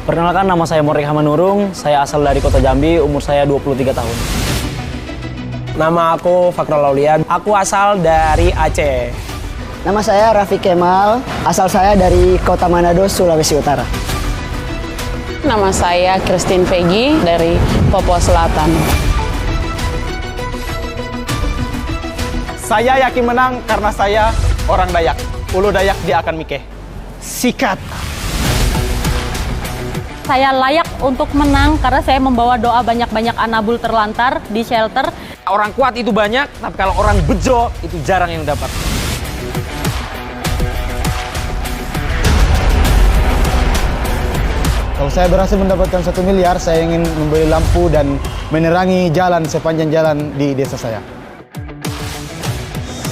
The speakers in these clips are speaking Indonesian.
Perkenalkan, nama saya Morik Hamanurung, saya asal dari Kota Jambi, umur saya 23 tahun. Nama aku Fakrul Aulian, aku asal dari Aceh. Nama saya Raffi Kemal, asal saya dari Kota Manado, Sulawesi Utara. Nama saya Christine Peggy dari Papua Selatan. Saya yakin menang karena saya orang Dayak. Ulu Dayak dia akan mikeh. Sikat. Saya layak untuk menang karena saya membawa doa banyak-banyak anabul terlantar di shelter. Orang kuat itu banyak, tapi kalau orang bejo itu jarang yang dapat. Kalau saya berhasil mendapatkan 1 miliar, saya ingin membeli lampu dan menerangi jalan sepanjang jalan di desa saya.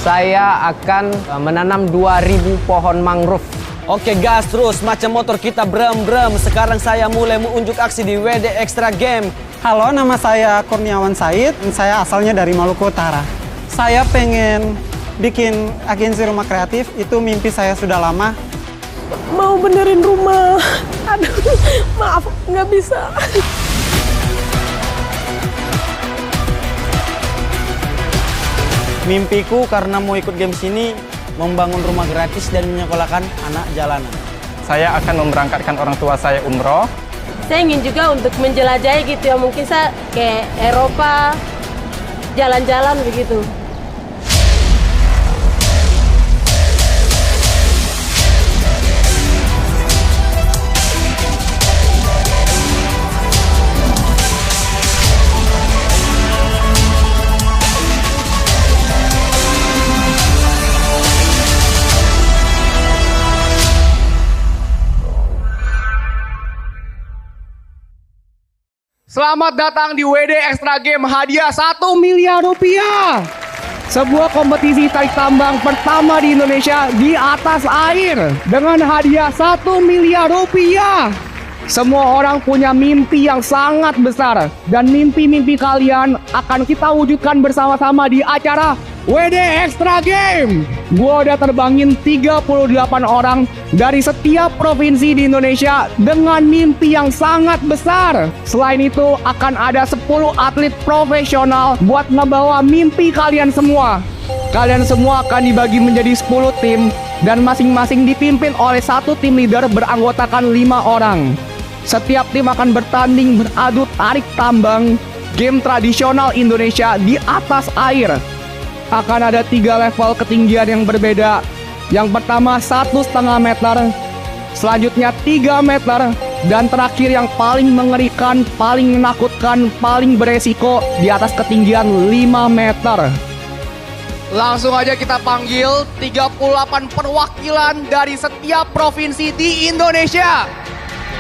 Saya akan menanam 2.000 pohon mangrove. Oke gas terus, macam motor kita brem-brem. Sekarang saya mulai menunjuk aksi di WD Extra Game. Halo, nama saya Kurniawan Said. Saya asalnya dari Maluku Utara. Saya pengen bikin agensi rumah kreatif. Itu mimpi saya sudah lama. Mau benerin rumah. Aduh, maaf, nggak bisa. Mimpiku karena mau ikut games ini, membangun rumah gratis dan menyekolahkan anak jalanan. Saya akan memberangkatkan orang tua saya umroh. Saya ingin juga untuk menjelajahi gitu ya, mungkin saya ke Eropa, jalan-jalan begitu. Selamat datang di WD Extra Game, hadiah 1 miliar rupiah. Sebuah kompetisi tarik tambang pertama di Indonesia di atas air dengan hadiah 1 miliar rupiah. Semua orang punya mimpi yang sangat besar dan mimpi-mimpi kalian akan kita wujudkan bersama-sama di acara WD Extra Game. Gua udah terbangin 38 orang dari setiap provinsi di Indonesia dengan mimpi yang sangat besar. Selain itu akan ada 10 atlet profesional buat ngebawa mimpi kalian semua. Kalian semua akan dibagi menjadi 10 tim dan masing-masing dipimpin oleh satu tim leader beranggotakan 5 orang. Setiap tim akan bertanding beradu tarik tambang, game tradisional Indonesia di atas air. Akan ada 3 level ketinggian yang berbeda. Yang pertama 1,5 meter, selanjutnya 3 meter, dan terakhir yang paling mengerikan, paling menakutkan, paling beresiko di atas ketinggian 5 meter. Langsung aja kita panggil 38 perwakilan dari setiap provinsi di Indonesia.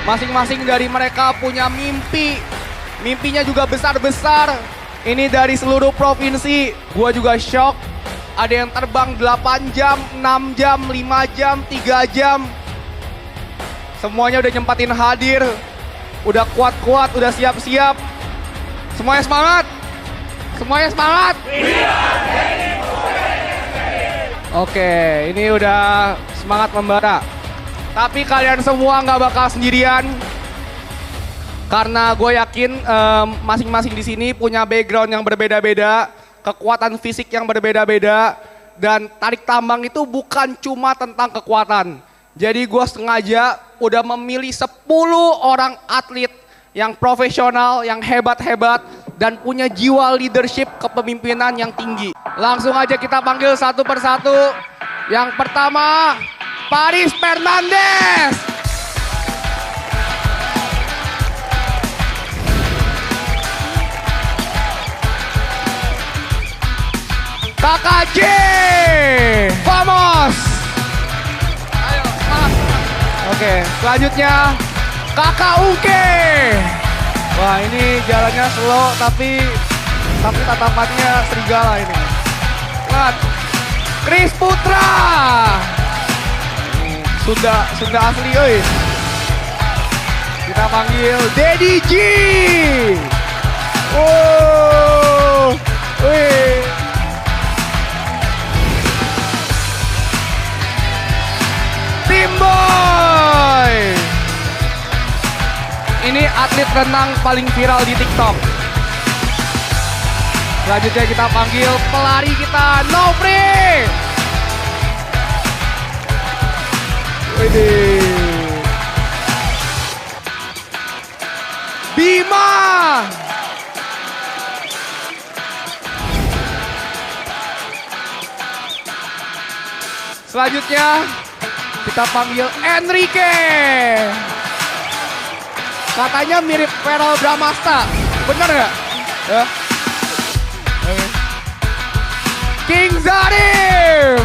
Masing-masing dari mereka punya mimpi. Mimpinya juga besar-besar. Ini dari seluruh provinsi. Gua juga shock. Ada yang terbang 8 jam, 6 jam, 5 jam, 3 jam. Semuanya udah nyempatin hadir. Udah kuat-kuat, udah siap-siap. Semuanya semangat. Semuanya semangat. Oke, ini udah semangat membara. Tapi kalian semua nggak bakal sendirian. Karena gue yakin masing-masing di sini punya background yang berbeda-beda, kekuatan fisik yang berbeda-beda, dan tarik tambang itu bukan cuma tentang kekuatan. Jadi gue sengaja udah memilih 10 orang atlet yang profesional, yang hebat-hebat, dan punya jiwa leadership kepemimpinan yang tinggi. Langsung aja kita panggil satu persatu. Yang pertama, Paris Fernandes. Kakak J, vamos. Ayo, semangat. Oke, selanjutnya Kakak Ungke. Wah, ini jalannya slow tapi tatapannya serigala ini. Lihat, Chris Putra. Sunda asli, oi. Kita panggil Daddy G. Oh, wih. Tim Boy. Ini atlet renang paling viral di TikTok. Selanjutnya kita panggil pelari kita, Nofri. Bima. Selanjutnya kita panggil Enrique. Katanya mirip Verrell Bramasta. Bener nggak? Ya. Okay. King Zarim.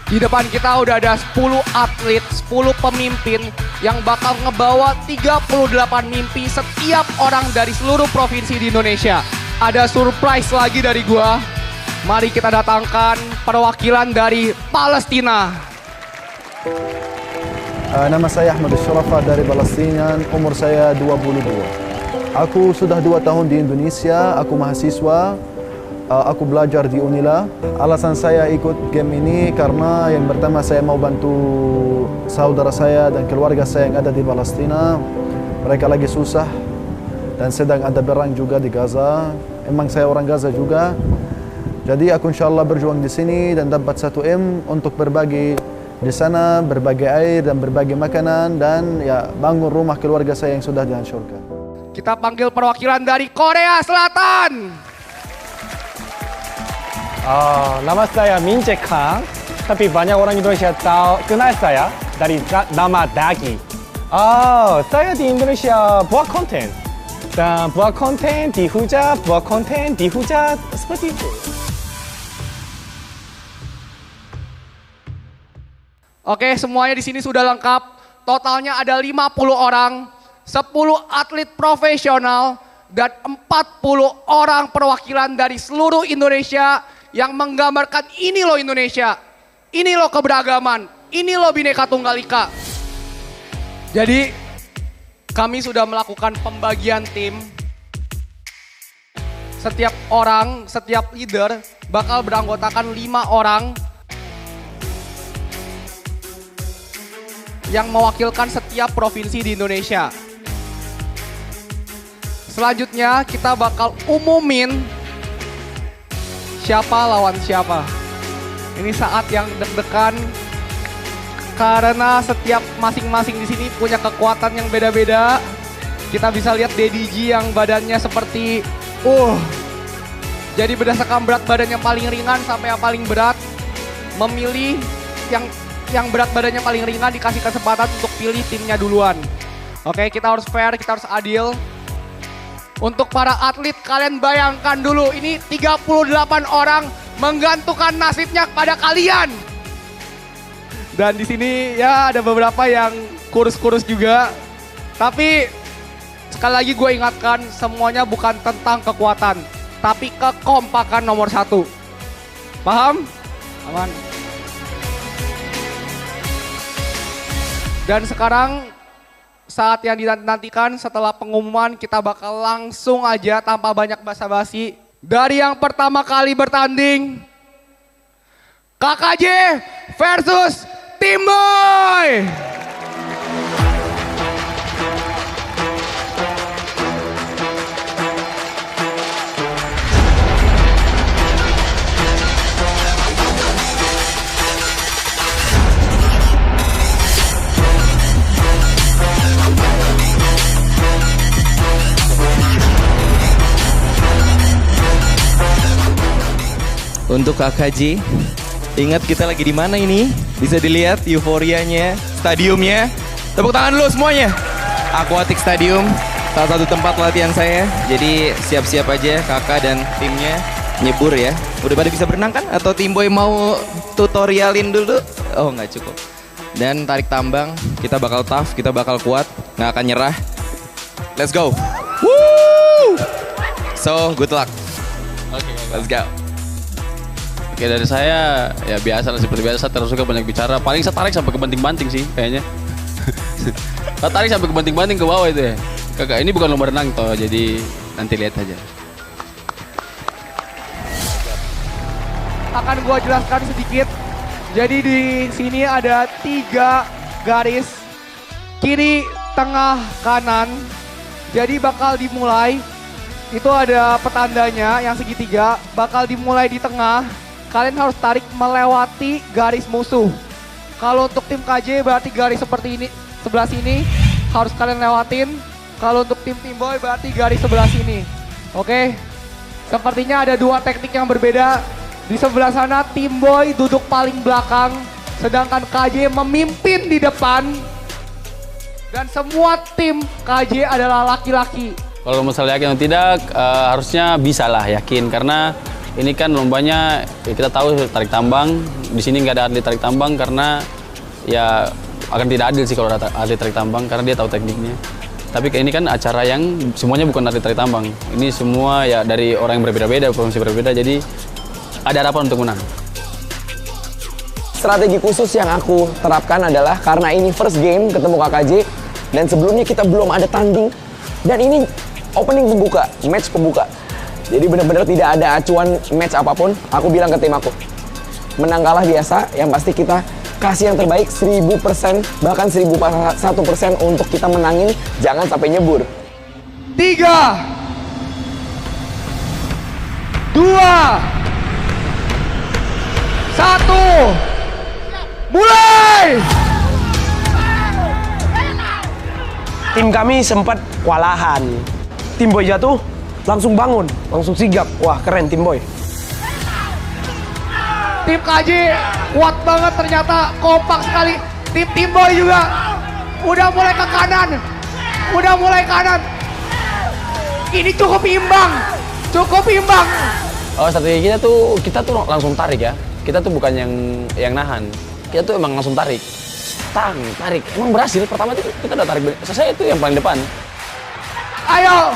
Di depan kita udah ada 10 atlet, 10 pemimpin yang bakal ngebawa 38 mimpi setiap orang dari seluruh provinsi di Indonesia. Ada surprise lagi dari gua. Mari kita datangkan perwakilan dari Palestina. Nama saya Ahmad Syarafa dari Palestina, umur saya 22. Aku sudah 2 tahun di Indonesia, aku mahasiswa, aku belajar di Unila. Alasan saya ikut game ini karena yang pertama saya mau bantu saudara saya dan keluarga saya yang ada di Palestina. Mereka lagi susah dan sedang ada perang juga di Gaza. Emang saya orang Gaza juga. Jadi aku insya Allah berjuang di sini dan dapat 1M untuk berbagi di sana, berbagi air dan berbagi makanan dan ya bangun rumah keluarga saya yang sudah dihancurkan. Kita panggil perwakilan dari Korea Selatan. Nama saya Min Jae Kang, tapi banyak orang Indonesia tahu kenal saya dari nama Dagi. Saya di Indonesia buat konten dan buat konten dihujat seperti itu. Oke, semuanya di sini sudah lengkap. Totalnya ada 50 orang, 10 atlet profesional, dan 40 orang perwakilan dari seluruh Indonesia yang menggambarkan ini loh Indonesia, ini loh keberagaman, ini loh Bhinneka Tunggal Ika. Jadi kami sudah melakukan pembagian tim. Setiap orang, setiap leader bakal beranggotakan 5 orang yang mewakilkan setiap provinsi di Indonesia. Selanjutnya kita bakal umumin siapa lawan siapa. Ini saat yang deg-degan karena setiap masing-masing di sini punya kekuatan yang beda-beda. Kita bisa lihat Daddy G yang badannya seperti jadi berdasarkan berat badan yang paling ringan sampai yang paling berat, memilih yang berat badannya paling ringan dikasih kesempatan untuk pilih timnya duluan. Oke, kita harus fair, kita harus adil. Untuk para atlet, kalian bayangkan dulu, ini 38 orang menggantungkan nasibnya kepada kalian. Dan di sini ya ada beberapa yang kurus-kurus juga. Tapi sekali lagi gue ingatkan, semuanya bukan tentang kekuatan, tapi kekompakan nomor 1. Paham? Aman. Dan sekarang saat yang dinantikan setelah pengumuman, kita bakal langsung aja tanpa banyak basa-basi. Dari yang pertama kali bertanding, KKJ versus Tim Boy. Untuk KKJ, ingat kita lagi di mana ini? Bisa dilihat euforianya, stadiumnya. Tepuk tangan dulu semuanya. Aquatic Stadium, salah satu tempat latihan saya. Jadi siap-siap aja kakak dan timnya nyebur ya. Udah pada bisa berenang kan? Atau Tim Boy mau tutorialin dulu? Oh nggak cukup. Dan tarik tambang, kita bakal tough, kita bakal kuat, nggak akan nyerah. Let's go. Woo! So good luck. Oke, let's go. Oke, dari saya ya biasa seperti biasa, terus suka banyak bicara. Paling saya tarik sampai ke banting-banting sih kayaknya. Saya tarik sampai ke banting-banting ke bawah itu ya. Kakak, ini bukan lomba renang toh, jadi nanti lihat aja. akan gua jelaskan sedikit. Jadi di sini ada 3 garis, kiri, tengah, kanan. Jadi bakal dimulai, itu ada petandanya yang segitiga, bakal dimulai di tengah. Kalian harus tarik melewati garis musuh. Kalau untuk tim KJ berarti garis seperti ini, sebelah sini harus kalian lewatin. Kalau untuk tim Boy berarti garis sebelah sini. Oke? Sepertinya ada 2 teknik yang berbeda. Di sebelah sana tim Boy duduk paling belakang, sedangkan KJ memimpin di depan. Dan semua tim KJ adalah laki-laki. Kalau masalah yakin atau tidak, harusnya bisa lah yakin. Karena ini kan lombanya, ya kita tahu tarik tambang. Di sini nggak ada atlet tarik tambang karena ya akan tidak adil sih kalau ada atlet tarik tambang karena dia tahu tekniknya. Tapi ini kan acara yang semuanya bukan atlet tarik tambang. Ini semua ya dari orang yang berbeda-beda, provinsi berbeda. Jadi ada harapan untuk menang. Strategi khusus yang aku terapkan adalah karena ini first game ketemu KKJ dan sebelumnya kita belum ada tanding dan ini opening pembuka, match pembuka. Jadi benar-benar tidak ada acuan match apapun. Aku bilang ke tim aku, menang kalah biasa, yang pasti kita kasih yang terbaik 1000%, bahkan 1001% untuk kita menangin, jangan sampai nyebur. 3, 2, 1, mulai! Tim kami sempat kewalahan. Tim Boy jatuh, langsung bangun, langsung sigap. Wah, keren tim Boy. Tim KJ kuat banget ternyata, kompak sekali. Tim Boy juga udah mulai ke kanan. Udah mulai kanan. Ini cukup imbang. Cukup imbang. Oh, strategi kita tuh langsung tarik ya. Kita tuh bukan yang nahan. Kita tuh emang langsung tarik. Tarik. Emang berhasil. Pertama itu kita udah tarik. Saya itu yang paling depan. Ayo.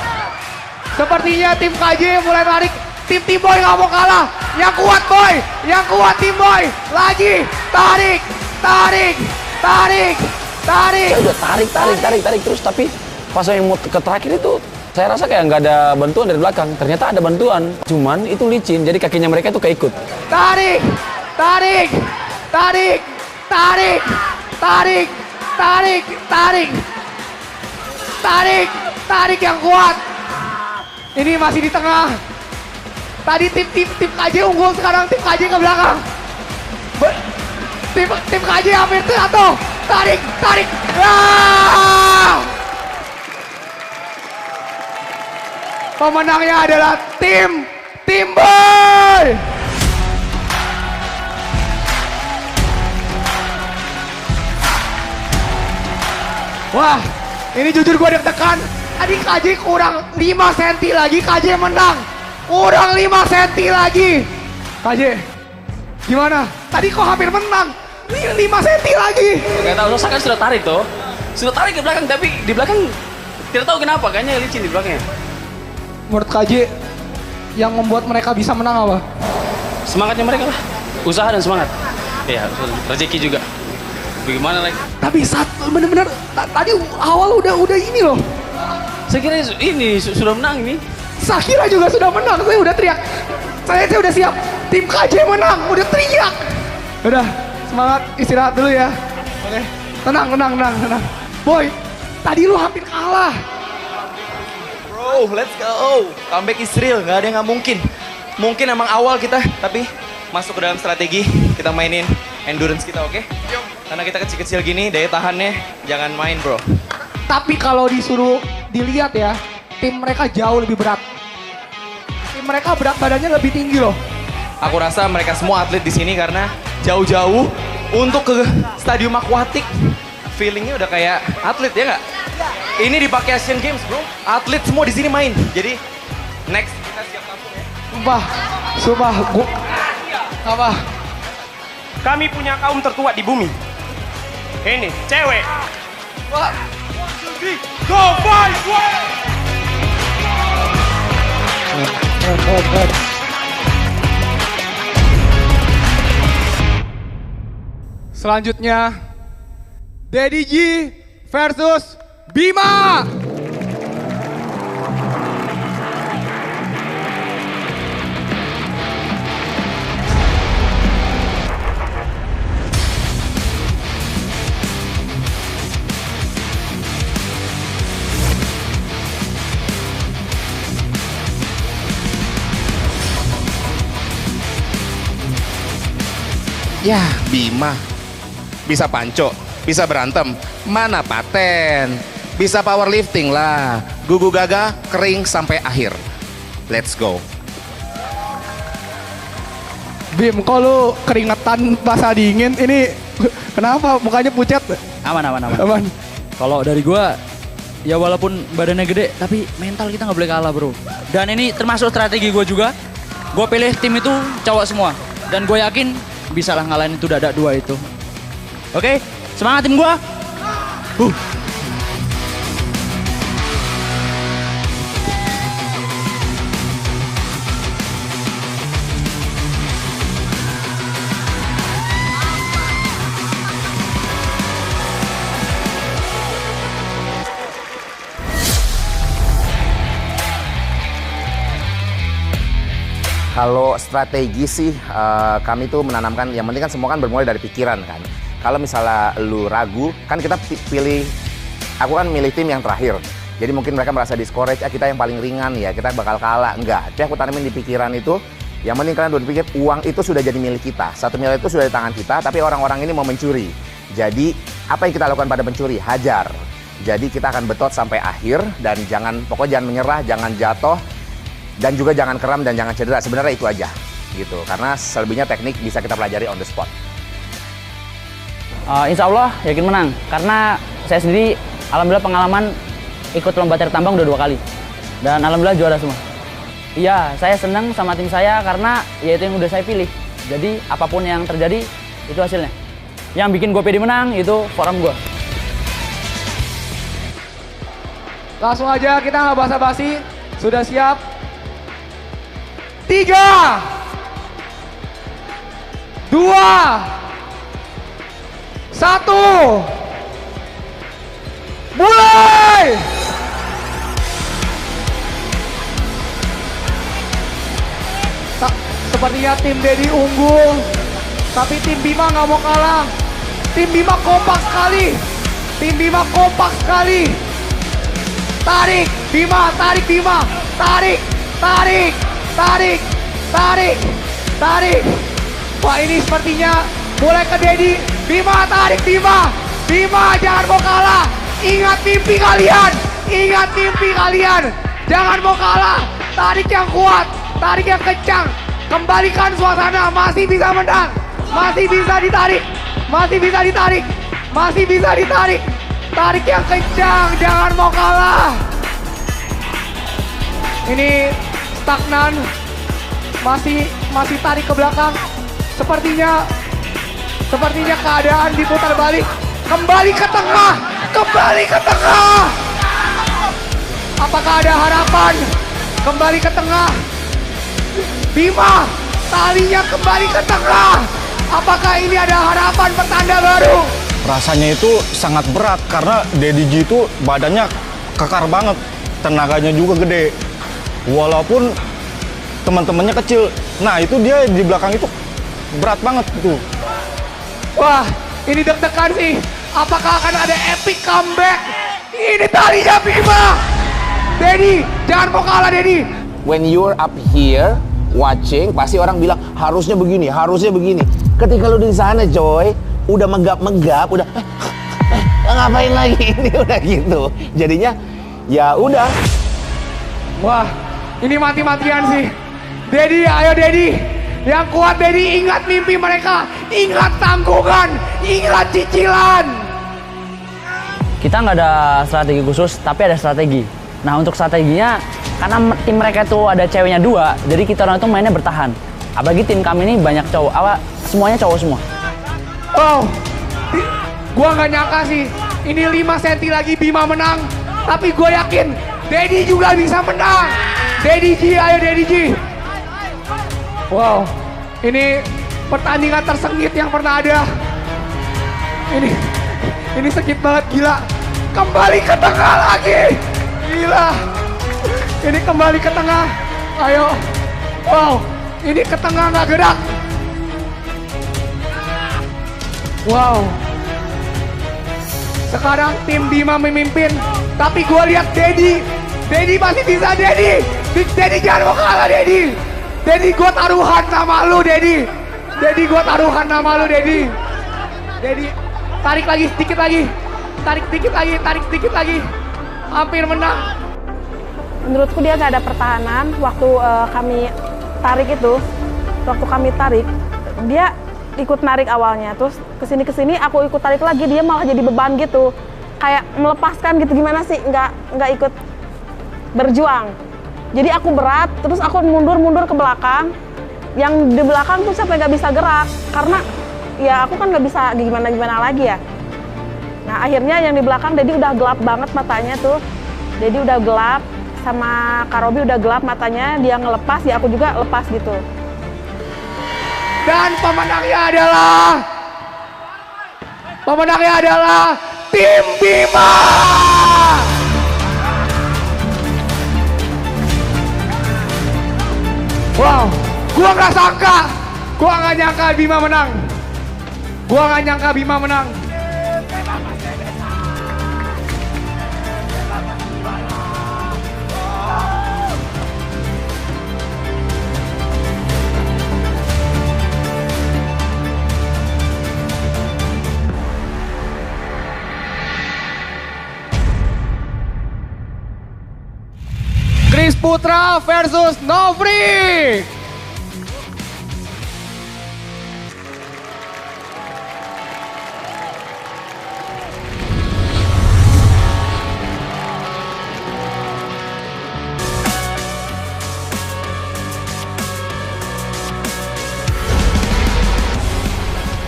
Sepertinya tim KJ mulai tarik. Tim Boy nggak mau kalah. Yang kuat Boy. Yang kuat tim Boy. Lagi. Tarik. Saya udah tarik terus. Tapi pas yang mau ke terakhir itu saya rasa kayak nggak ada bantuan dari belakang. Ternyata ada bantuan. Cuman itu licin. Jadi kakinya mereka tuh keikut. Tarik yang kuat. Ini masih di tengah. Tadi tim KJ unggul, sekarang tim KJ ke belakang. Tim KJ hampir jatuh. Tarik. Pemenangnya adalah tim Boy. Wah, ini jujur gue deg-degan. Tadi KJ kurang 5 cm lagi, KJ menang. Kurang 5 cm lagi. KJ, gimana? Tadi kok hampir menang. 5 cm lagi. Gak tahu, saya kan sudah tarik tuh. Sudah tarik ke belakang, tapi di belakang tidak tahu kenapa, kayaknya licin di belakangnya. Menurut KJ, yang membuat mereka bisa menang apa? Semangatnya mereka lah. Usaha dan semangat. Iya, rezeki juga. Bagaimana lagi? Tapi bener-bener tadi awal udah ini loh. Saya kira ini sudah menang ini. Sakira juga sudah menang, saya udah teriak. Saya udah siap. Tim KJ menang, udah teriak. Udah, semangat, istirahat dulu ya. Oke. Tenang. Boy, tadi lu hampir kalah. Bro, let's go. Comeback is real, nggak ada yang nggak mungkin. Mungkin emang awal kita, tapi masuk ke dalam strategi, kita mainin endurance kita, oke? Karena kita kecil-kecil gini, daya tahannya jangan main, bro. Tapi kalau disuruh dilihat ya, tim mereka jauh lebih berat. Tim mereka berat badannya lebih tinggi loh. Aku rasa mereka semua atlet di sini karena jauh-jauh untuk ke stadium akuatik. Feelingnya udah kayak atlet ya nggak? Ini dipakai Asian Games, bro. Atlet semua di sini main. Jadi next kita siap tampung ya. Sumpah, apa? Kami punya kaum tertua di bumi. Ini cewek. Wah. Go fight! Selanjutnya, Daddy G versus Bima. Ya, Bima. Bisa panco, bisa berantem, mana paten. Bisa powerlifting lah. Gugu gaga kering sampai akhir. Let's go. Bim, kok lu keringetan basah dingin? Ini kenapa mukanya pucat? Aman. Kalau dari gua, ya walaupun badannya gede, tapi mental kita nggak boleh kalah bro. Dan ini termasuk strategi gua juga. Gua pilih tim itu cowok semua. Dan gue yakin bisa lah ngalahin itu dadak 2 itu. Oke, semangat tim gua. Kalau strategi sih kami tuh menanamkan, yang penting kan semua kan bermulai dari pikiran kan. Kalau misalnya lu ragu, kan kita pilih, aku kan milih tim yang terakhir. Jadi mungkin mereka merasa discourage, kita yang paling ringan ya, kita bakal kalah. Enggak, tapi aku tanamin di pikiran itu, yang penting kalian berpikir uang itu sudah jadi milik kita. 1 miliar itu sudah di tangan kita, tapi orang-orang ini mau mencuri. Jadi apa yang kita lakukan pada pencuri? Hajar. Jadi kita akan betot sampai akhir dan pokoknya jangan menyerah, jangan jatuh. Dan juga jangan keram dan jangan cedera, sebenarnya itu aja gitu. Karena selebihnya teknik bisa kita pelajari on the spot. Insya Allah yakin menang, karena saya sendiri alhamdulillah pengalaman ikut lomba cari tambang udah 2 kali. Dan alhamdulillah juara semua. Iya, saya senang sama tim saya karena ya itu yang udah saya pilih. Jadi apapun yang terjadi, itu hasilnya. Yang bikin gue pede menang, itu forum gue. Langsung aja, kita nggak basa-basi. Sudah siap? 3, 2, 1, mulai! Sepertinya tim Dedi unggul, tapi tim Bima nggak mau kalah. Tim Bima kompak sekali. Tim Bima kompak sekali. Tarik, Bima, tarik Bima, tarik. Wah, ini sepertinya mulai ke Dedi. Bima, tarik Bima. Bima, jangan mau kalah. Ingat mimpi kalian. Jangan mau kalah. Tarik yang kuat, tarik yang kencang. Kembalikan suasana, masih bisa menang. Masih bisa ditarik. Tarik yang kencang, jangan mau kalah. Ini stagnan, masih tarik ke belakang. Sepertinya keadaan diputar balik. Kembali ke tengah. Apakah ada harapan? Kembali ke tengah. Bima, talinya kembali ke tengah. Apakah ini ada harapan pertanda baru? Rasanya itu sangat berat karena Dedi G itu badannya kekar banget, tenaganya juga gede. Walaupun teman-temannya kecil, nah itu dia di belakang itu berat banget gitu. Wah, ini deg-degan sih. Apakah akan ada epic comeback? Ini talinya Bima. Dedi, jangan mau kalah Dedi. When you're up here watching, pasti orang bilang harusnya begini. Ketika lu di sana, coy, udah megap-megap, udah ngapain lagi ini udah gitu. Jadinya ya udah. Wah, ini mati-matian sih. Dedi, ayo Dedi. Yang kuat Dedi, ingat mimpi mereka. Ingat tanggungan, ingat cicilan. Kita nggak ada strategi khusus, tapi ada strategi. Nah, untuk strateginya, karena tim mereka itu ada ceweknya 2, jadi kita orang itu mainnya bertahan. Apalagi tim kami ini banyak cowok, semuanya cowok semua. Wow, gua nggak nyangka sih, ini 5 cm lagi Bima menang. Tapi gue yakin, Dedi juga bisa menang. Dedi G, ayo Dedi G. Wow, ini pertandingan tersengit yang pernah ada. Ini sakit banget, gila. Kembali ke tengah lagi. Gila. Ini kembali ke tengah. Ayo. Wow, ini ke tengah nggak gerak. Wow. Sekarang tim Bima memimpin. Tapi gue lihat Dedi. Dedi masih bisa, Dedi. Dedi jangan mau kalah, Dedi. Dedi, gue taruhan sama lu, Dedi. Dedi, gua taruhan nama lu, Dedi. Dedi, tarik lagi, sedikit lagi. Tarik sedikit lagi, tarik sedikit lagi. Hampir menang. Menurutku dia nggak ada pertahanan. Waktu kami tarik itu, waktu kami tarik, dia ikut narik awalnya. Terus kesini aku ikut tarik lagi, dia malah jadi beban gitu. Kayak melepaskan gitu, gimana sih? Nggak ikut berjuang. Jadi aku berat, terus aku mundur ke belakang. Yang di belakang tuh sampai nggak bisa gerak karena ya aku kan nggak bisa gimana lagi ya. Nah akhirnya yang di belakang Dedi udah gelap banget matanya tuh. Dedi udah gelap, sama Kak Robi udah gelap matanya, dia ngelepas, ya aku juga lepas gitu. Dan pemenangnya adalah tim Bima. Wow, gua nggak sangka, gua nggak nyangka Bima menang. Chris Putra versus Nofri.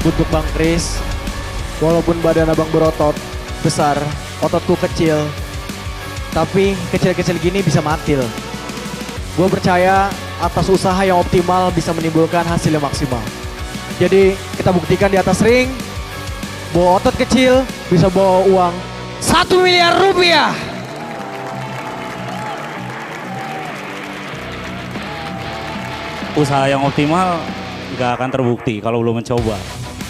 Untuk Bang Chris, walaupun badan abang berotot besar, ototku kecil, tapi kecil-kecil gini bisa matil. Gue percaya atas usaha yang optimal bisa menimbulkan hasil yang maksimal. Jadi kita buktikan di atas ring, bawa otot kecil bisa bawa uang 1 miliar rupiah. Usaha yang optimal nggak akan terbukti kalau belum mencoba.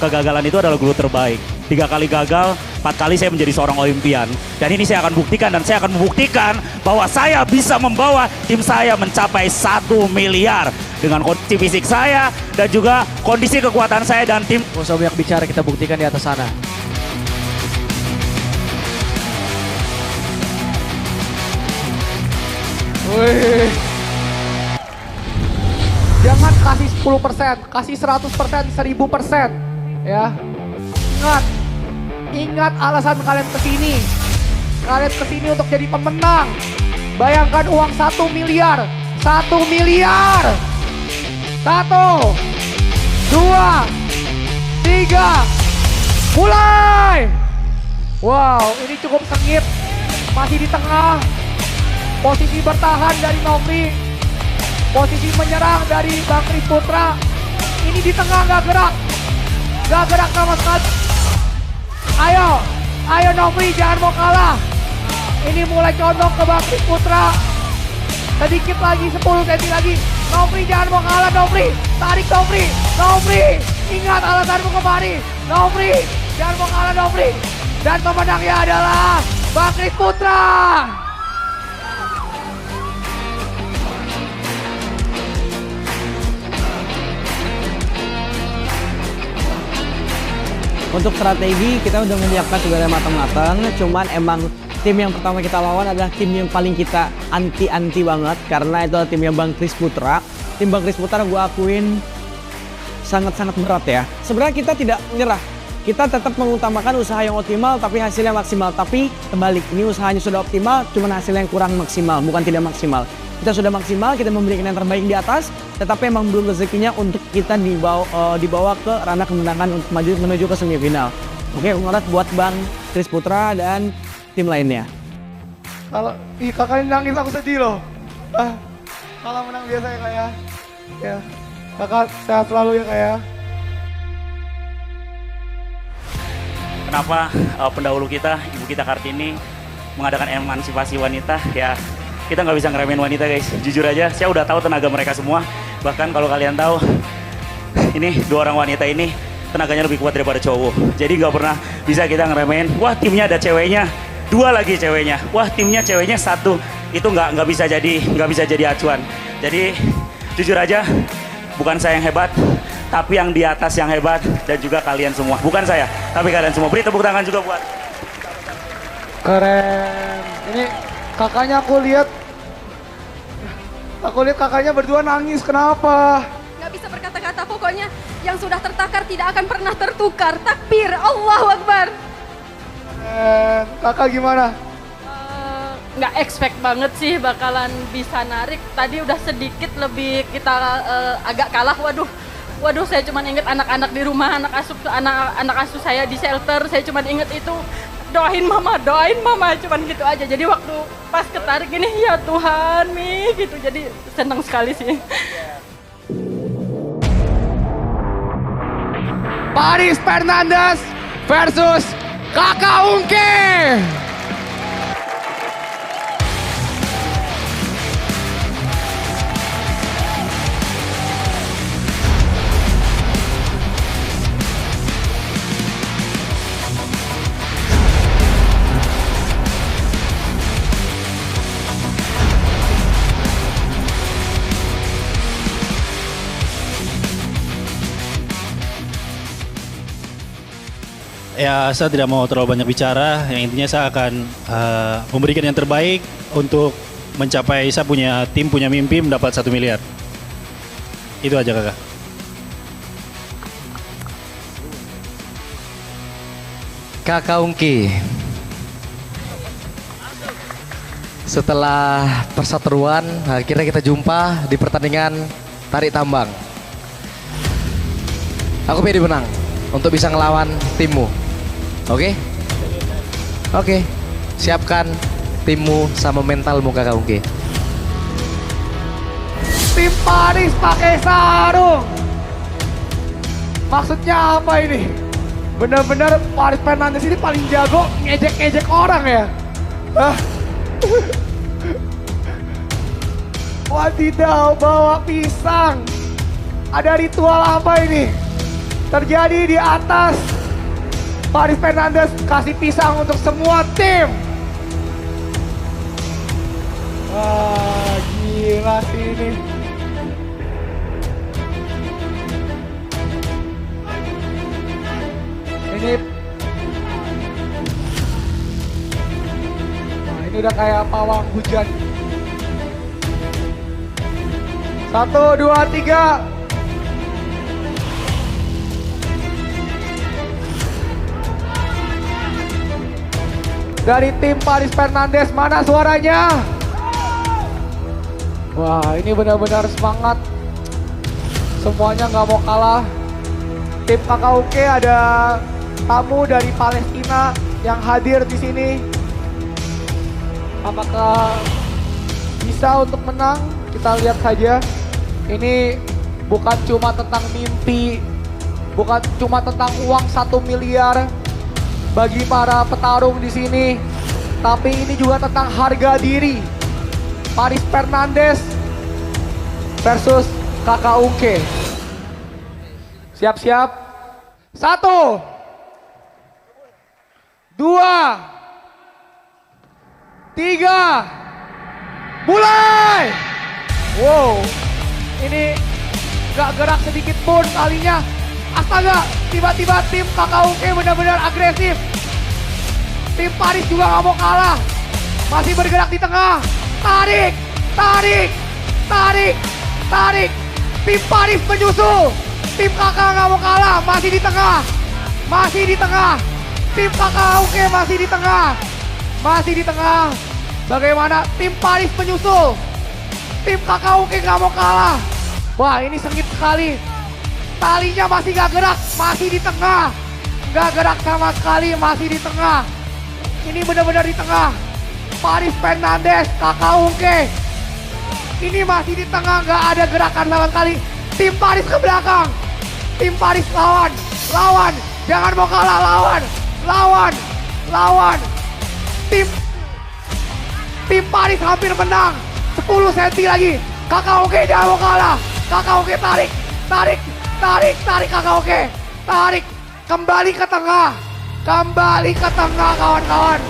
Kegagalan itu adalah guru terbaik. 3 kali gagal, 4 kali saya menjadi seorang olimpian. Dan ini saya akan buktikan, dan saya akan membuktikan bahwa saya bisa membawa tim saya mencapai 1 miliar. Dengan kondisi fisik saya dan juga kondisi kekuatan saya dan tim. Gak usah banyak bicara, kita buktikan di atas sana. Wih. Jangan kasih 10%, kasih 100%, 1000%. Ya, ingat alasan kalian kesini. Kalian kesini untuk jadi pemenang. Bayangkan uang 1 miliar. 1 miliar. 1, 2, 3, mulai. Wow, ini cukup sengit. Masih di tengah. Posisi bertahan dari Nofri. Posisi menyerang dari Bang Chris Putra. Ini di tengah nggak gerak. Gak gerak sama sekali. Ayo Nofri, jangan mau kalah. Ini mulai condong ke Bang Chris Putra. Sedikit lagi, 10 cm lagi. Nofri jangan mau kalah, Nofri. Tarik Nofri. Ingat alasanmu kembali. Nofri, jangan mau kalah, Nofri. Dan pemenangnya adalah Bang Chris Putra. Untuk strategi kita udah menyiapkan segala matang-matang, cuman emang tim yang pertama kita lawan adalah tim yang paling kita anti banget karena itu adalah tim yang Bang Chris Putra. Tim Bang Chris Putra gue akuin sangat-sangat berat ya. Sebenarnya kita tidak menyerah, kita tetap mengutamakan usaha yang optimal tapi hasilnya maksimal. Tapi kembali, ini usahanya sudah optimal, cuman hasilnya yang kurang maksimal, bukan tidak maksimal. Kita sudah maksimal, kita memberikan yang terbaik di atas, tetapi emang belum rezekinya untuk kita dibawa ke ranah kemenangan untuk menuju ke semifinal. Oke, congrats buat Bang Chris Putra dan tim lainnya. Kalau kakak nangis aku sedih loh. Kalau menang biasa ya kak ya. Ya, kakak sehat selalu ya kak ya. Kenapa pendahulu kita, Ibu kita Kartini, mengadakan emansipasi wanita? Ya, kita nggak bisa ngeremehin wanita guys. Jujur aja, saya udah tahu tenaga mereka semua. Bahkan kalau kalian tahu, ini 2 orang wanita ini tenaganya lebih kuat daripada cowok. Jadi nggak pernah bisa kita ngeremehin. Wah, timnya ada ceweknya, 2 lagi ceweknya. Wah, timnya ceweknya 1. Itu nggak bisa jadi acuan. Jadi jujur aja, bukan saya yang hebat, tapi yang di atas yang hebat dan juga kalian semua. Bukan saya, tapi kalian semua. Beri tepuk tangan juga buat. Keren. Ini kakaknya aku lihat kakaknya berdua nangis. Kenapa? Gak bisa berkata-kata, pokoknya yang sudah tertakar tidak akan pernah tertukar. Takbir, Allahu Akbar. Kakak gimana? Nggak expect banget sih bakalan bisa narik. Tadi udah sedikit lebih kita agak kalah. Waduh, saya cuma inget anak-anak di rumah, anak asuh saya di shelter. Saya cuma inget itu, doain mama, cuman gitu aja. Jadi waktu pas ketarik gini, ya Tuhan, Mi, gitu. Jadi senang sekali sih. Paris Fernandes versus Kakak Ungke. Ya, saya tidak mau terlalu banyak bicara. Yang intinya saya akan memberikan yang terbaik untuk mencapai saya punya tim, punya mimpi mendapat 1 miliar. Itu aja kakak. Kakak Ungki, setelah perseteruan, akhirnya kita jumpa di pertandingan tarik tambang. Aku pede menang untuk bisa ngelawan timmu. Oke? Oke. Siapkan timmu sama mentalmu Kakak Ungki. Tim Paris pakai sarung. Maksudnya apa ini? Benar-benar Paris Fernandes ini paling jago ngejek-ngejek orang ya? Hah? Wadidaw, bawa pisang. Ada ritual apa ini? Terjadi di atas. Paris Fernandes kasih pisang untuk semua tim. Wah, gila sih ini. Ini udah kayak pawang hujan. 1, 2, 3. Dari tim Paris Fernandes, mana suaranya? Wah, ini benar-benar semangat. Semuanya nggak mau kalah. Tim Kakak Ungke ada tamu dari Palestina yang hadir di sini. Apakah bisa untuk menang? Kita lihat saja. Ini bukan cuma tentang mimpi, bukan cuma tentang uang 1 miliar bagi para petarung di sini, tapi ini juga tentang harga diri. Paris Fernandes versus Kakak Ungke. Siap-siap. 1, 2, 3, mulai! Wow, ini gak gerak sedikit pun kalinya. Astaga, tiba-tiba tim Kakak Ungke benar-benar agresif. Tim Paris juga gak mau kalah. Masih bergerak di tengah. Tarik, tarik, tarik, tarik. Tim Paris menyusul. Tim Kakak gak mau kalah, masih di tengah. Masih di tengah. Tim Kakak Ungke masih di tengah. Masih di tengah. Bagaimana tim Paris menyusul. Tim Kakak Ungke gak mau kalah. Wah, ini sengit sekali. Talinya masih gak gerak, masih di tengah. Gak gerak sama sekali, masih di tengah. Ini benar-benar di tengah. Paris Fernandes, Kakak Ungke. Ini masih di tengah, gak ada gerakan sama sekali. Tim Paris ke belakang. Tim Paris lawan, lawan. Jangan mau kalah, lawan. Lawan, lawan. Tim Paris hampir menang. 10 cm lagi. Kakak Ungke jangan mau kalah. Kakak Ungke tarik, tarik. Tarik, tarik Kakak Ungke. Tarik, kembali ke tengah. Kembali ke tengah kawan-kawan.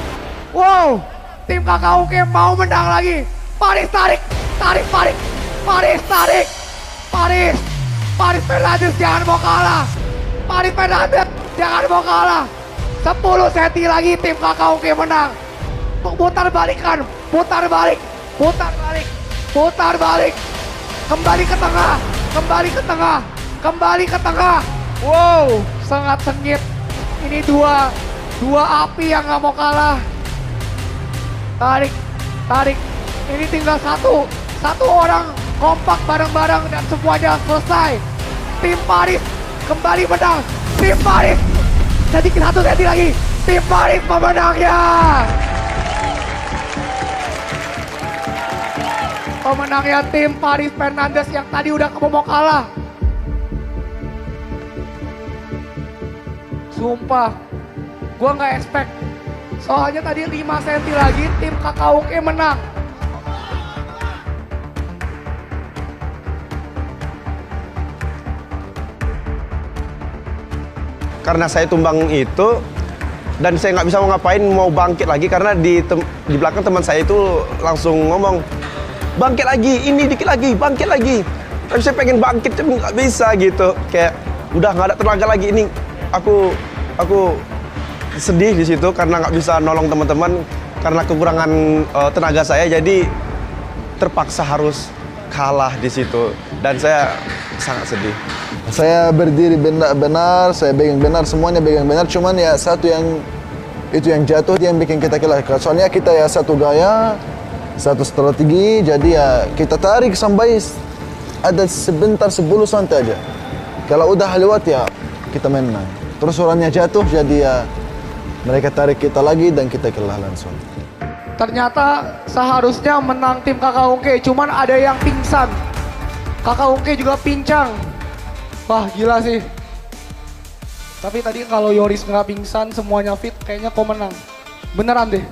Wow, tim Kakak Ungke mau menang lagi. Paris tarik, tarik, tarik. Paris tarik. Paris, Paris Fernandes jangan mau kalah. Paris Fernandes jangan mau kalah. 10 senti lagi tim KKUK menang. Putar balikan, putar balik, putar balik, putar balik. Kembali ke tengah, kembali ke tengah, kembali ke tengah. Wow, sangat sengit. Ini dua api yang gak mau kalah. Tarik, tarik. Ini tinggal satu orang kompak bareng-bareng dan semuanya selesai. Tim Paris kembali menang. Tim Paris sedikit 1 senti lagi. Tim Paris pemenangnya. Pemenangnya tim Paris Fernandes yang tadi udah mau kalah. Sumpah, gue nggak expect. Soalnya tadi 5 senti lagi tim KKUK menang. Karena saya tumbang itu dan saya nggak bisa mau ngapain, mau bangkit lagi karena di belakang teman saya itu langsung ngomong, bangkit lagi, ini dikit lagi, bangkit lagi. Tapi saya pengen bangkit tapi nggak bisa gitu. Kayak udah nggak ada tenaga lagi. Ini aku sedih di situ karena nggak bisa nolong teman-teman karena kekurangan tenaga saya. Jadi terpaksa harus kalah di situ dan saya sangat sedih. Saya berdiri benar, saya pegang benar, semuanya pegang benar. Cuman ya satu yang itu yang jatuh dia yang bikin kita kalah. Soalnya kita ya satu gaya, satu strategi, jadi ya kita tarik sampai ada sebentar 10 santai aja. Kalau udah lewat ya kita menang. Terus orangnya jatuh, jadi ya mereka tarik kita lagi dan kita kalah langsung. Ternyata seharusnya menang tim KKUK, cuman ada yang pingsan. KKUK juga pincang. Wah gila sih. Tapi tadi kalau Yoris nggak pingsan, semuanya fit, kayaknya kau menang. Beneran deh.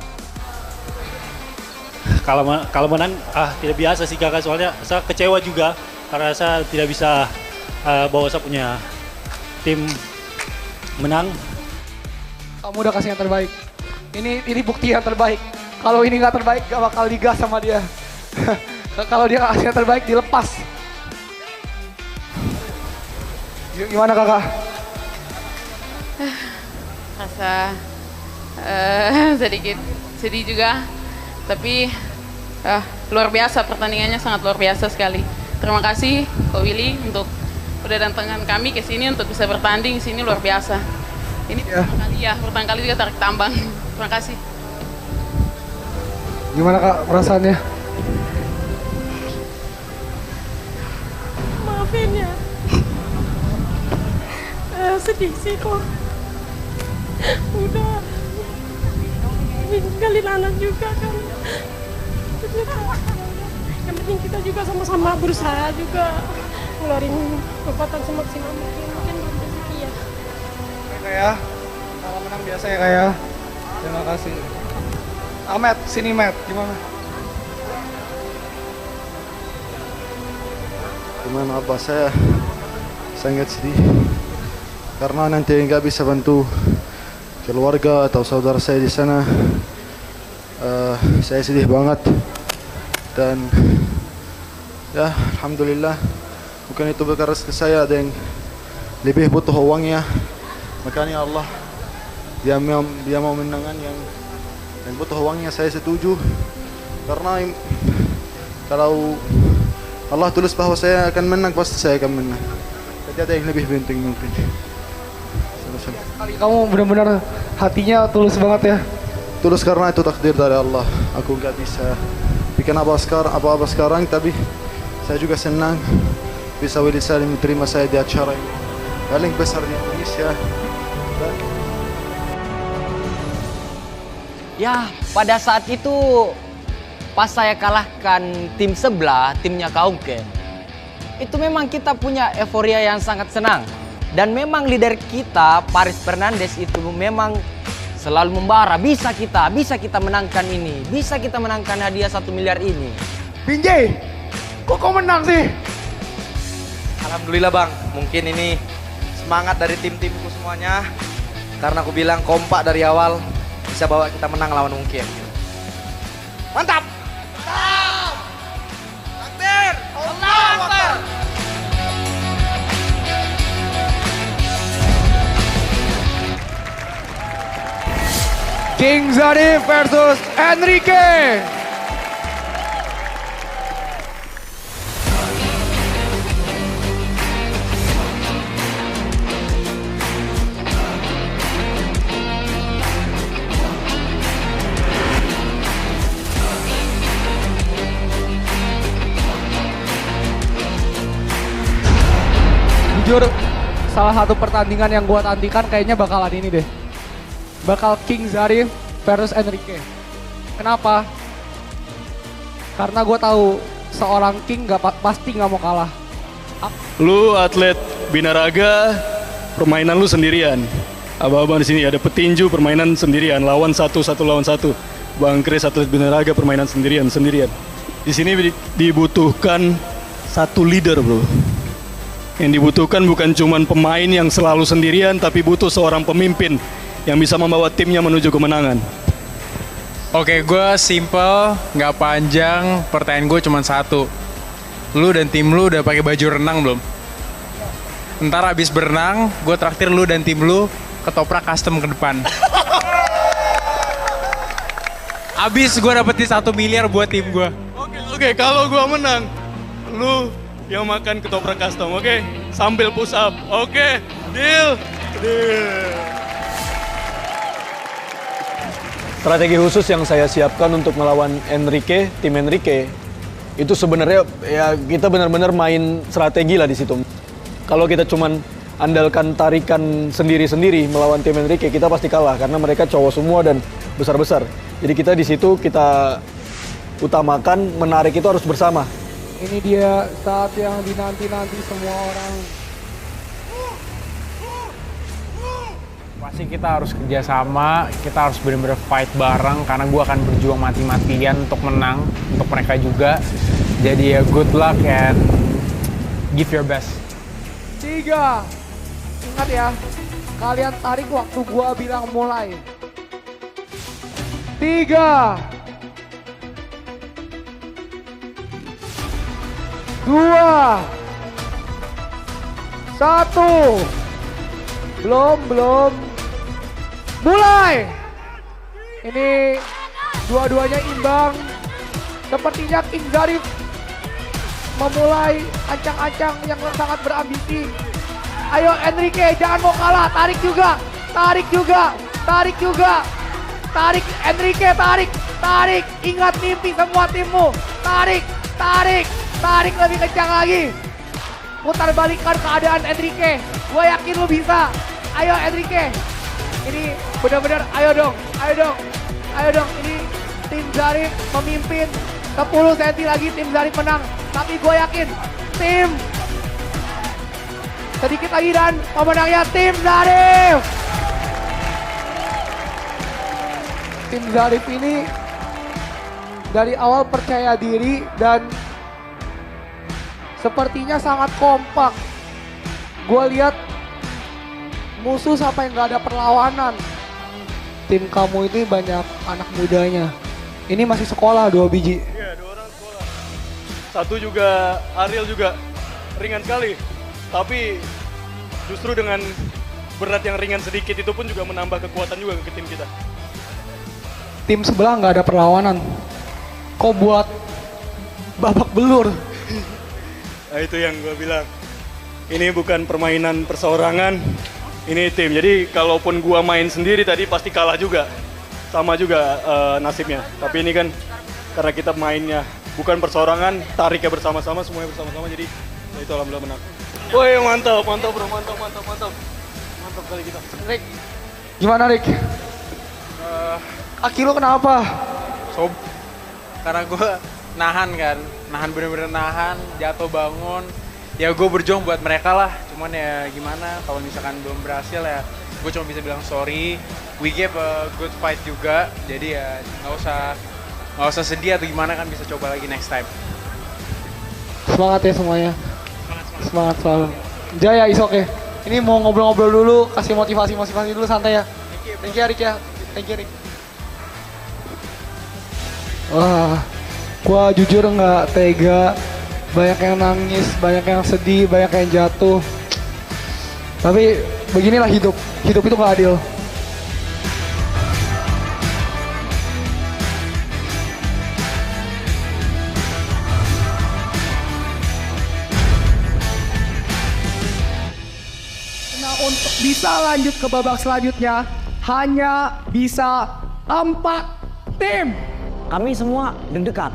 Kalau menang tidak biasa sih kakak, soalnya saya kecewa juga karena saya tidak bisa bawa saya punya tim menang. Kamu udah kasih yang terbaik. Ini bukti yang terbaik. Kalau ini nggak terbaik gak bakal digas sama dia. Kalau dia kasih yang terbaik dilepas. Gimana kakak? Rasa sedikit sedih juga, tapi luar biasa, pertandingannya sangat luar biasa sekali. Terima kasih Ko Willy untuk udah datangkan kami ke sini untuk bisa bertanding di sini, luar biasa. Ini pertama kali juga tarik tambang. Terima kasih. Gimana kak perasaannya? Maafin ya. Sedih sih kok. Udah ninggalin anak juga kan. Yang penting kita juga sama-sama berusaha juga ngeluarin kekuatan semaksimal mungkin rezeki ya. Oke ya, kalau menang biasa ya kak ya. Terima kasih. Ahmed, sini Matt, gimana? Gimana apa, saya sangat sedih karena nanti nggak bisa bantu keluarga atau saudara saya di sana. Saya sedih banget dan ya alhamdulillah bukan itu berkeras ke saya, ada yang lebih butuh uangnya, makanya Allah dia mau menangan yang butuh uangnya. Saya setuju karena kalau Allah tulis bahwa saya akan menang, pasti saya akan menang. Jadi ada yang lebih penting mungkin. Kali kamu benar-benar hatinya tulus banget ya. Tulus karena itu takdir dari Allah. Aku nggak bisa bikin apa-apa sekarang, tapi saya juga senang bisa Willy Salim terima saya di acara yang paling besar di Indonesia. Ya, pada saat itu pas saya kalahkan tim sebelah, timnya KKUK, itu memang kita punya euforia yang sangat senang. Dan memang leader kita, Paris Fernandes itu memang selalu membara, bisa kita menangkan ini, bisa kita menangkan hadiah 1 miliar ini. Binjai, kok kau menang sih? Alhamdulillah bang, mungkin ini semangat dari tim-timku semuanya. Karena aku bilang kompak dari awal, bisa bawa kita menang lawan mungkin. Mantap! Mantap! Takbir! Allahu Akbar! King Zarif versus Enrique. Jujur, salah satu pertandingan yang gua tantikan kayaknya bakalan ini deh. Bakal King Zarif versus Enrique. Kenapa? Karena gue tahu seorang King pasti nggak mau kalah. Lu atlet binaraga, permainan lu sendirian. Abang-abang di sini ada petinju permainan sendirian, lawan satu lawan satu. Bang Chris atlet binaraga permainan sendirian. Di sini dibutuhkan satu leader, bro. Yang dibutuhkan bukan cuma pemain yang selalu sendirian, tapi butuh seorang pemimpin yang bisa membawa timnya menuju kemenangan. Oke, gue simple, nggak panjang. Pertanyaan gue cuma satu. Lu dan tim lu udah pakai baju renang belum? Ntar abis berenang, gue traktir lu dan tim lu ketoprak custom ke depan. Abis gue dapetin 1 miliar buat tim gue. Oke, kalau gue menang, lu yang makan ketoprak custom, oke? Sambil push up, oke? Deal. Strategi khusus yang saya siapkan untuk melawan Enrique, tim Enrique, itu sebenarnya ya kita benar-benar main strategi lah di situ. Kalau kita cuman andalkan tarikan sendiri-sendiri melawan tim Enrique, kita pasti kalah karena mereka cowok semua dan besar-besar. Jadi kita di situ kita utamakan menarik itu harus bersama. Ini dia saat yang dinanti-nanti semua orang. Pasti kita harus kerjasama, kita harus benar-benar fight bareng karena gue akan berjuang mati-matian untuk menang, untuk mereka juga. Jadi ya good luck and give your best. 3. Ingat ya, kalian tarik waktu gua bilang mulai. 3, 2, 1. Belum. Mulai. Ini dua-duanya imbang. Sepertinya King Zarif memulai ancang-ancang yang sangat berambisi. Ayo Enrique, jangan mau kalah. Tarik juga. Tarik Enrique, tarik. Ingat mimpi semua timmu. Tarik lebih kencang lagi. Putar balikkan keadaan Enrique. Gue yakin lu bisa. Ayo Enrique. Ini benar-benar ayo dong. Ini tim Zarif memimpin. 10 cm lagi tim Zarif menang. Tapi gue yakin tim sedikit lagi dan pemenangnya tim Zarif. Tim Zarif ini dari awal percaya diri dan sepertinya sangat kompak. Gue lihat musuh sampai nggak ada perlawanan. Tim kamu ini banyak anak mudanya. Ini masih sekolah 2 biji. Iya, 2 orang sekolah. Satu juga, Ariel juga ringan sekali. Tapi justru dengan berat yang ringan sedikit itu pun juga menambah kekuatan juga ke tim kita. Tim sebelah nggak ada perlawanan. Kok buat babak belur? Nah, itu yang gue bilang. Ini bukan permainan perseorangan, ini tim. Jadi kalaupun gue main sendiri tadi pasti kalah juga. Sama juga nasibnya. Tapi ini kan karena kita mainnya bukan perseorangan, tariknya bersama-sama, semuanya bersama-sama. Jadi ya itu alhamdulillah menang. Woi mantap bro, mantap kali kita. Rick, gimana Rick? Kaki lu kenapa? Karena gue nahan bener-bener nahan, jatuh bangun. Ya gue berjuang buat mereka lah, cuman ya gimana kalau misalkan belum berhasil ya gue cuma bisa bilang sorry. We gave a good fight juga, jadi ya nggak usah sedih atau gimana, kan bisa coba lagi next time. Semangat ya semuanya. Semangat selalu. Jaya, is okay. Ini mau ngobrol-ngobrol dulu, kasih motivasi dulu, santai ya. Thank you Rick ya. Thank you Rick. Wah, gua jujur nggak tega. Banyak yang nangis, banyak yang sedih, banyak yang jatuh. Tapi beginilah hidup. Hidup itu nggak adil. untuk bisa lanjut ke babak selanjutnya hanya bisa 4 tim. Kami semua deg-degan.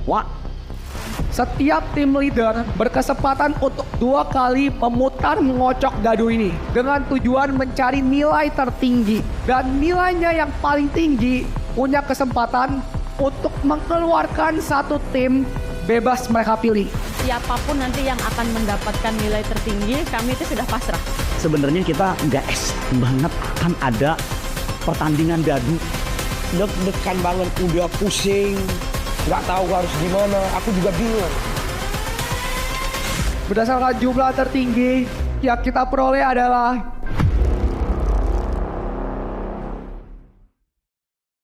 Wah. Setiap tim leader berkesempatan untuk 2 kali memutar mengocok dadu ini dengan tujuan mencari nilai tertinggi, dan nilainya yang paling tinggi punya kesempatan untuk mengeluarkan satu tim bebas mereka pilih. Siapapun nanti yang akan mendapatkan nilai tertinggi, kami itu sudah pasrah. Sebenarnya kita nggak banget akan ada pertandingan dadu. Deg-degan banget, udah pusing, nggak tahu harus gimana, aku juga bingung. Berdasarkan jumlah tertinggi yang kita peroleh adalah